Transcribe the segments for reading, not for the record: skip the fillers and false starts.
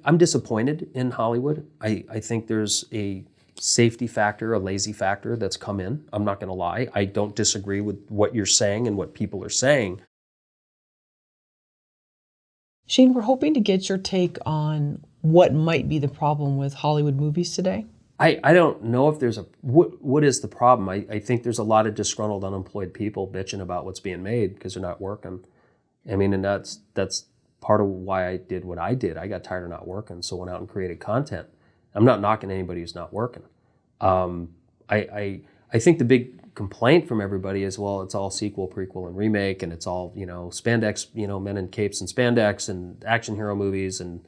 I'm disappointed in Hollywood. I think there's a safety factor, a lazy factor that's come in. I'm not going to lie. I don't disagree with what you're saying and what people are saying. Shane, we're hoping to get your take on what might be the problem with Hollywood movies today. I don't know if there's what is the problem. I think there's a lot of disgruntled, unemployed people bitching about what's being made because they're not working. I mean, and that's part of why I did what I did. I got tired of not working, so went out and created content. I'm not knocking anybody who's not working. I think the big complaint from everybody is, well, it's all sequel, prequel, and remake, and it's all, spandex, men in capes and spandex and action hero movies, and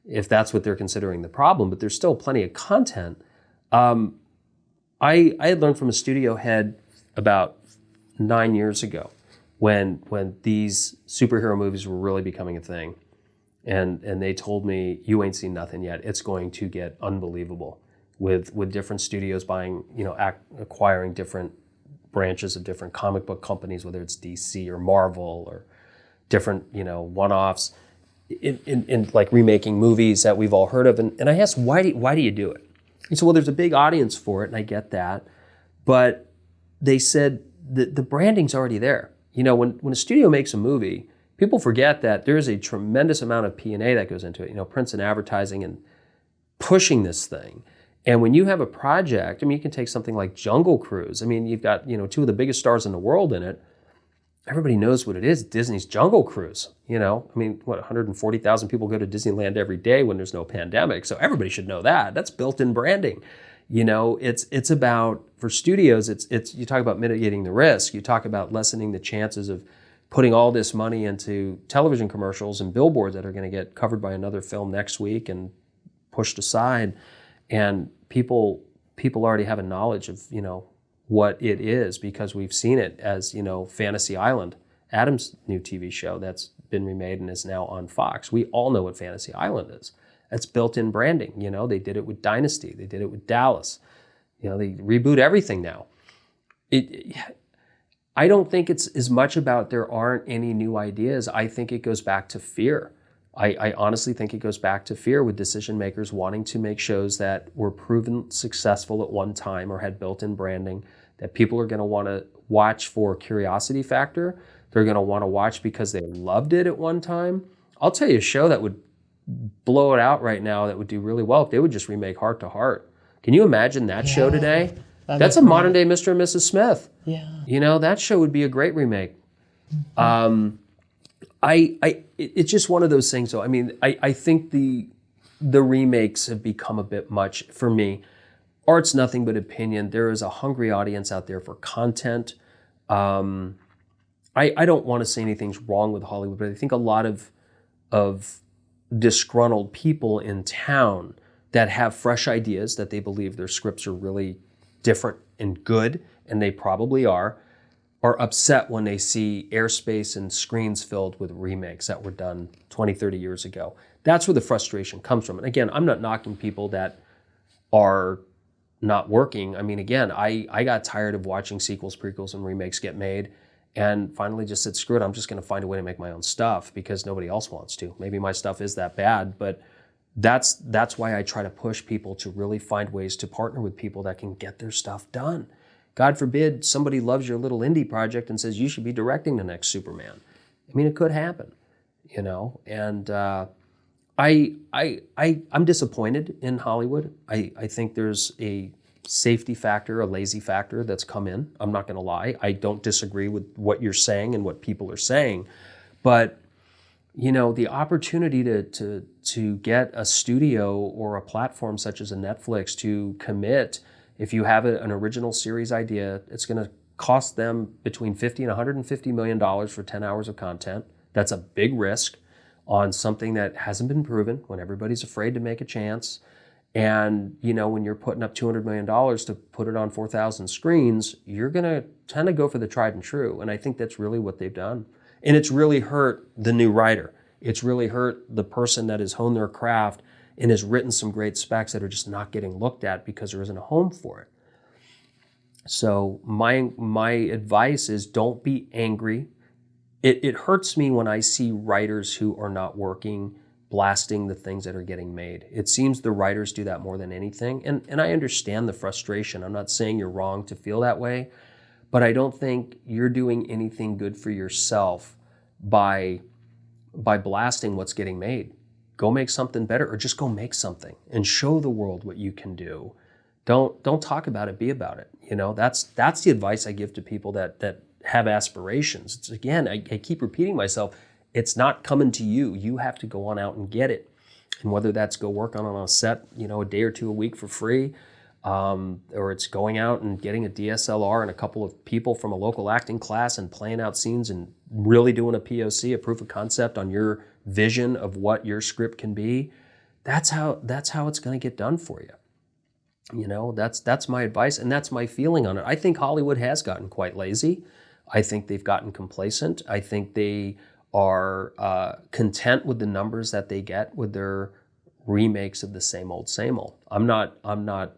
if that's what they're considering the problem, but there's still plenty of content. I had learned from a studio head about 9 years ago when these superhero movies were really becoming a thing. And they told me, you ain't seen nothing yet. It's going to get unbelievable with different studios buying, acquiring different branches of different comic book companies, whether it's DC or Marvel or different, one-offs in like remaking movies that we've all heard of. And I asked, why do you do it? He said, well, there's a big audience for it, and I get that. But they said that the branding's already there. When a studio makes a movie, people forget that there is a tremendous amount of P&A that goes into it, prints and advertising and pushing this thing. And when you have a project, you can take something like Jungle Cruise. You've got, two of the biggest stars in the world in it. Everybody knows what it is, Disney's Jungle Cruise. 140,000 people go to Disneyland every day when there's no pandemic. So everybody should know that. That's built-in branding. It's about, for studios, it's you talk about mitigating the risk. You talk about lessening the chances of putting all this money into television commercials and billboards that are going to get covered by another film next week and pushed aside. And people already have a knowledge of, what it is because we've seen it as, Fantasy Island, Adam's new TV show that's been remade and is now on Fox. We all know what Fantasy Island is. That's built-in branding. They did it with Dynasty. They did it with Dallas. They reboot everything now. I don't think it's as much about there aren't any new ideas. I think it goes back to fear. I honestly think it goes back to fear with decision makers wanting to make shows that were proven successful at one time or had built-in branding that people are going to want to watch for curiosity factor. They're going to want to watch because they loved it at one time. I'll tell you a show that would blow it out right now that would do really well if they would just remake Heart to Heart. Can you imagine that show today? That's a modern day Mr. and Mrs. Smith. Yeah. That show would be a great remake. Mm-hmm. It's just one of those things though. I think the remakes have become a bit much for me. Art's nothing but opinion. There is a hungry audience out there for content. I don't want to say anything's wrong with Hollywood, but I think a lot of disgruntled people in town that have fresh ideas that they believe their scripts are really different and good, and they probably are upset when they see airspace and screens filled with remakes that were done 20, 30 years ago. That's where the frustration comes from. And again, I'm not knocking people that are not working. I got tired of watching sequels, prequels, and remakes get made and finally just said, screw it, I'm just going to find a way to make my own stuff because nobody else wants to. Maybe my stuff is that bad, but that's why I try to push people to really find ways to partner with people that can get their stuff done. God forbid somebody loves your little indie project and says you should be directing the next Superman. It could happen, and I'm disappointed in Hollywood. I think there's a safety factor, a lazy factor that's come in. I'm not going to lie. I don't disagree with what you're saying and what people are saying, but the opportunity to get a studio or a platform such as a Netflix to commit, if you have an original series idea, it's going to cost them between $50 and $150 million for 10 hours of content. That's a big risk on something that hasn't been proven, when everybody's afraid to make a chance. And, when you're putting up $200 million to put it on 4,000 screens, you're going to tend to go for the tried and true. And I think that's really what they've done. And it's really hurt the new writer. It's really hurt the person that has honed their craft and has written some great specs that are just not getting looked at because there isn't a home for it. So my advice is don't be angry. It hurts me when I see writers who are not working blasting the things that are getting made. It seems the writers do that more than anything. And I understand the frustration. I'm not saying you're wrong to feel that way, but I don't think you're doing anything good for yourself by blasting what's getting made. Go make something better, or just go make something and show the world what you can do. Don't talk about it, be about it. You know, that's the advice I give to people that have aspirations. It's, again, I keep repeating myself, it's not coming to you. You have to go on out and get it. And whether that's go work on a set, you know, a day or two a week for free, or it's going out and getting a DSLR and a couple of people from a local acting class and playing out scenes and really doing a POC, a proof of concept on your vision of what your script can be. That's how it's going to get done for you. You know, that's my advice, and that's my feeling on it. I think Hollywood has gotten quite lazy. I think they've gotten complacent. I think they are content with the numbers that they get with their remakes of the same old, same old. I'm not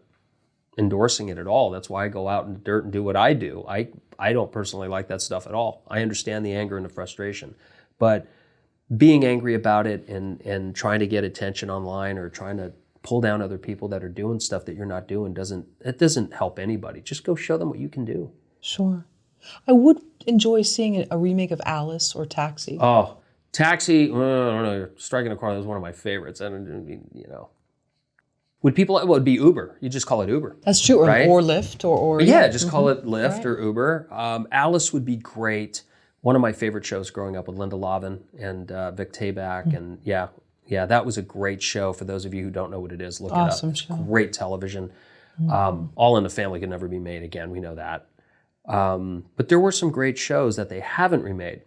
endorsing it at all. That's why I go out in the dirt and do what I do. I don't personally like that stuff at all. I understand the anger and the frustration, but being angry about it and trying to get attention online or trying to pull down other people that are doing stuff that you're not doing doesn't help anybody. Just go show them what you can do. Sure. I would enjoy seeing a remake of Alice or Taxi. Oh, Taxi, I don't know, Striking a Chord was one of my favorites. I don't, you know. Would people, well, it'd be Uber. You just call it Uber. That's true, or, right? or Lyft, or yeah, just call it Lyft right. or Uber. Alice would be great. One of my favorite shows growing up with Linda Lavin and Vic Tayback, and yeah, that was a great show. For those of you who don't know what it is, look it up. Awesome show. Great television. All in the Family could never be made again. We know that. But there were some great shows that they haven't remade.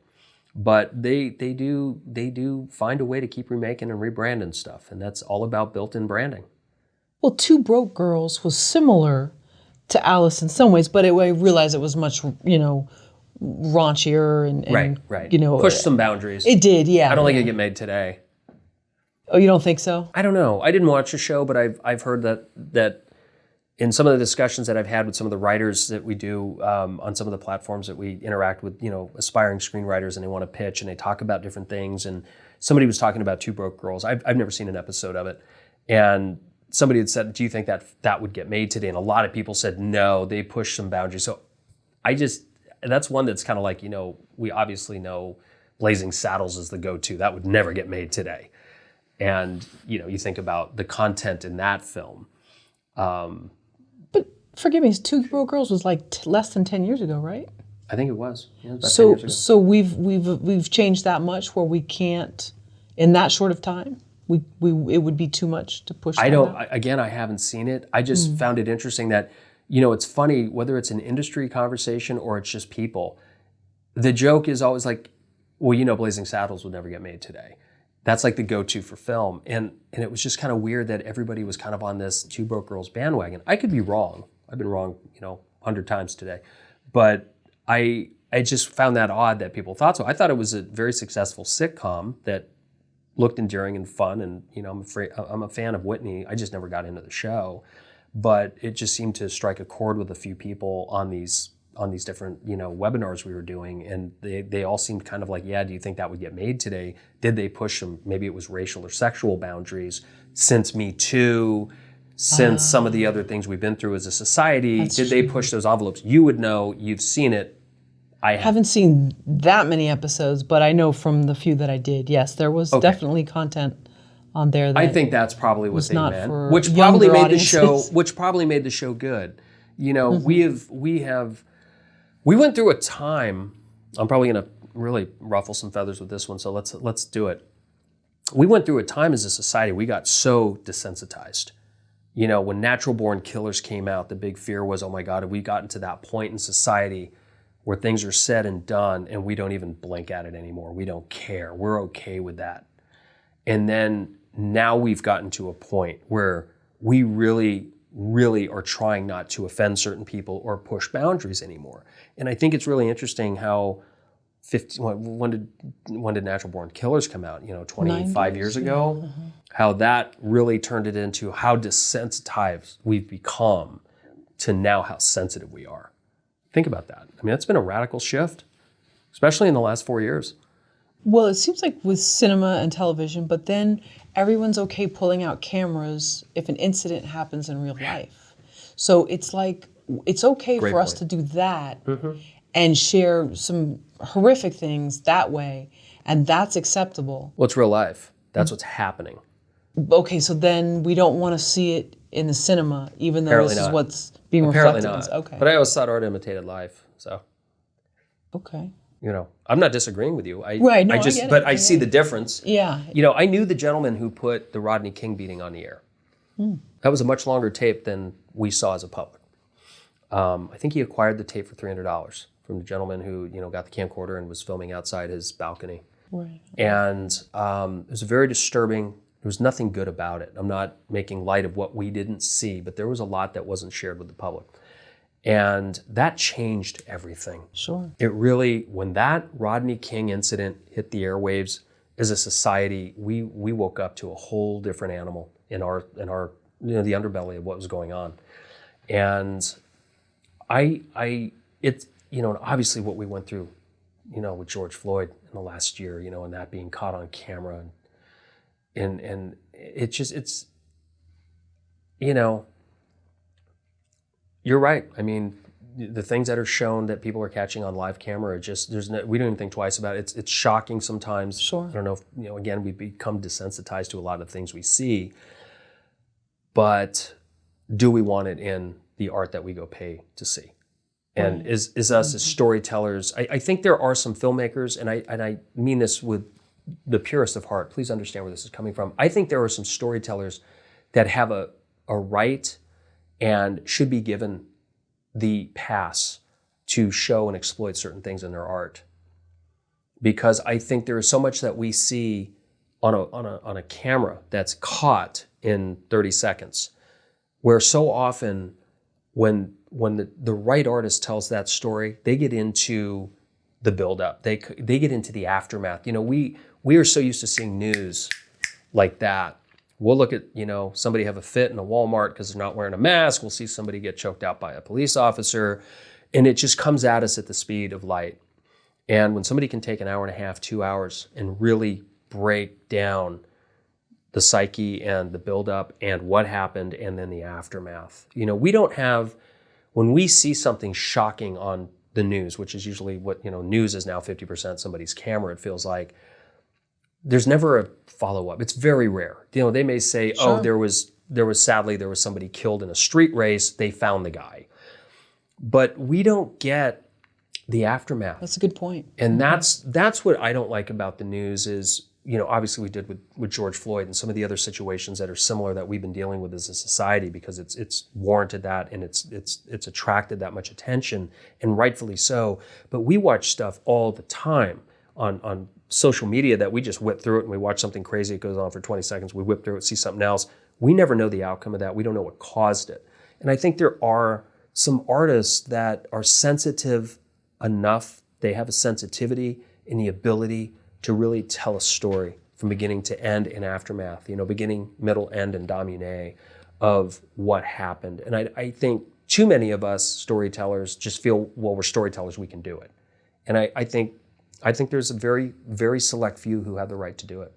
But they do find a way to keep remaking and rebranding stuff, and that's all about built-in branding. Well, Two Broke Girls was similar to Alice in some ways, but I realized it was much, raunchier and right. You know, pushed some boundaries. It did, yeah. I don't think it'd get made today. Oh, you don't think so? I don't know. I didn't watch the show, but I've heard that in some of the discussions that I've had with some of the writers that we do on some of the platforms that we interact with, aspiring screenwriters, and they want to pitch and they talk about different things. And somebody was talking about Two Broke Girls. I've never seen an episode of it, and somebody had said, "Do you think that would get made today?" And a lot of people said no. They pushed some boundaries. So that's one that's kind of like, we obviously know Blazing Saddles is the go-to. That would never get made today. And you think about the content in that film. But forgive me, Two Broke Girls was like less than 10 years ago, right? I think it was. Yeah, about 10 years ago. So we've changed that much where we can't, in that short of time, it would be too much to push. I haven't seen it. I just found it interesting that, it's funny, whether it's an industry conversation or it's just people, the joke is always like, well, Blazing Saddles would never get made today. That's like the go-to for film. And it was just kind of weird that everybody was kind of on this Two Broke Girls bandwagon. I could be wrong. I've been wrong, 100 times today. But I just found that odd that people thought so. I thought it was a very successful sitcom that looked endearing and fun. And, I'm a fan of Whitney. I just never got into the show. But it just seemed to strike a chord with a few people on these different, webinars we were doing, and they all seemed kind of like, yeah, do you think that would get made today? Did they push some, maybe it was racial or sexual boundaries since Me Too, since some of the other things we've been through as a society? Did they push those envelopes? You would know, you've seen it. I haven't seen that many episodes, but I know from the few that I did, yes, there was definitely content on there that I think that's probably what they meant, for which probably made audiences. the show good. We went through a time, I'm probably going to really ruffle some feathers with this one, so let's do it. We went through a time as a society, we got so desensitized. When Natural Born Killers came out, the big fear was, oh my God, have we gotten to that point in society where things are said and done and we don't even blink at it anymore? We don't care. We're okay with that. And then now we've gotten to a point where we really are trying not to offend certain people or push boundaries anymore. And I think it's really interesting how when did Natural Born Killers come out? 25 years ago? Yeah. How that really turned it into how desensitized we've become to now how sensitive we are. Think about that. I mean, that's been a radical shift, especially in the last 4 years. Well, it seems like with cinema and television, but then everyone's okay pulling out cameras if an incident happens in real life. So it's like, it's okay Great for us point. to do that and share some horrific things that way, and that's acceptable. Well, it's real life. That's what's happening. Okay, so then we don't want to see it in the cinema, even though Apparently this is not. what's being Apparently reflected. not. Okay. But I always thought art imitated life. So, Okay. I'm not disagreeing with you. Right, no, I get it. But I I see get the difference. Yeah. I knew the gentleman who put the Rodney King beating on the air. That was a much longer tape than we saw as a public. I think he acquired the tape for $300 from the gentleman who, got the camcorder and was filming outside his balcony. Right. And it was very disturbing. There was nothing good about it. I'm not making light of what we didn't see, but there was a lot that wasn't shared with the public. And that changed everything. Sure. It really, when that Rodney King incident hit the airwaves, as a society, we woke up to a whole different animal in our the underbelly of what was going on. And obviously what we went through, with George Floyd in the last year, and that being caught on camera, and it's you're right. I mean, the things that are shown that people are catching on live camera are just, we don't even think twice about it. It's shocking sometimes. Sure. I don't know if, again, we become desensitized to a lot of things we see, but do we want it in the art that we go pay to see? And is us as storytellers, I think there are some filmmakers, and I mean this with the purest of heart, please understand where this is coming from. I think there are some storytellers that have a right and should be given the pass to show and exploit certain things in their art. Because I think there is so much that we see on a camera that's caught in 30 seconds, where so often when the right artist tells that story, they get into the buildup. They get into the aftermath. We are so used to seeing news like that. We'll look at, somebody have a fit in a Walmart because they're not wearing a mask. We'll see somebody get choked out by a police officer, and it just comes at us at the speed of light. And when somebody can take an hour and a half, 2 hours, and really break down the psyche and the buildup and what happened and then the aftermath. We don't have, when we see something shocking on the news, which is usually what, news is now 50% somebody's camera, it feels like, there's never a follow-up. It's very rare. They may say, Sure. oh, there was somebody killed in a street race. They found the guy. But we don't get the aftermath. That's a good point. And that's what I don't like about the news is, obviously we did with George Floyd and some of the other situations that are similar that we've been dealing with as a society, because it's warranted that and it's attracted that much attention, and rightfully so. But we watch stuff all the time on social media that we just whip through it, and we watch something crazy. It goes on for 20 seconds. We whip through it, see something else. We never know the outcome of that. We don't know what caused it. And I think there are some artists that are sensitive enough. They have a sensitivity and the ability to really tell a story from beginning to end in aftermath, beginning, middle, end, and damine of what happened. And I think too many of us storytellers just feel, well, we're storytellers, we can do it. And I think there's a very, very select few who have the right to do it.